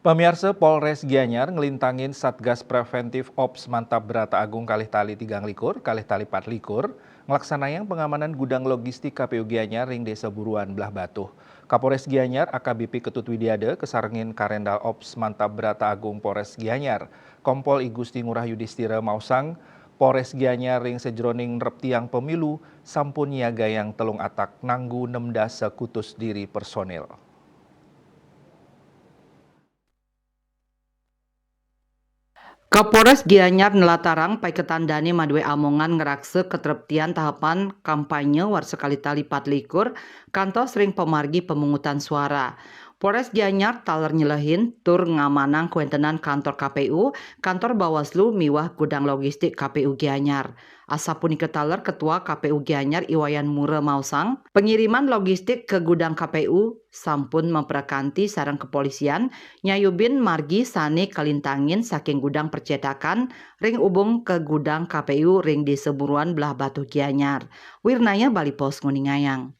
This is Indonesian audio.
Pemirsa Polres Gianyar ngelintangin Satgas Preventif Ops Mantap Berata Agung kalih tali 3 likur, kalih tali 4 likur, ngelaksanayan pengamanan gudang logistik KPU Gianyar ring Desa Buruan Belah Batuh. Kapolres Gianyar AKBP Ketut Widiade kesarengin Karendal Ops Mantap Berata Agung Polres Gianyar, Kompol I Gusti Ngurah Yudhistira Mausang, Polres Gianyar ring sejroning reptiang pemilu, sampun niaga yang telung atak nanggu 16 sekutus diri personil. Kapolres Gianyar nelatarang pai ketandani madue amongan ngerakse keterptian tahapan kampanye war sekali tali 4 likur kantor sering pemargi pemungutan suara. Polres Gianyar taler nyelehin tur ngamanang kuentenan kantor KPU, kantor Bawaslu miwah gudang logistik KPU Gianyar. Asapuni ketaler Ketua KPU Gianyar Iwayan Mure Mausang, pengiriman logistik ke gudang KPU sampun memperkanti sarang kepolisian nyayubin margi sane kalintangin saking gudang percetakan ring ubung ke gudang KPU ring di Seburuan Belah Batuh Gianyar. Wirnanya Bali Pos Nguningayang.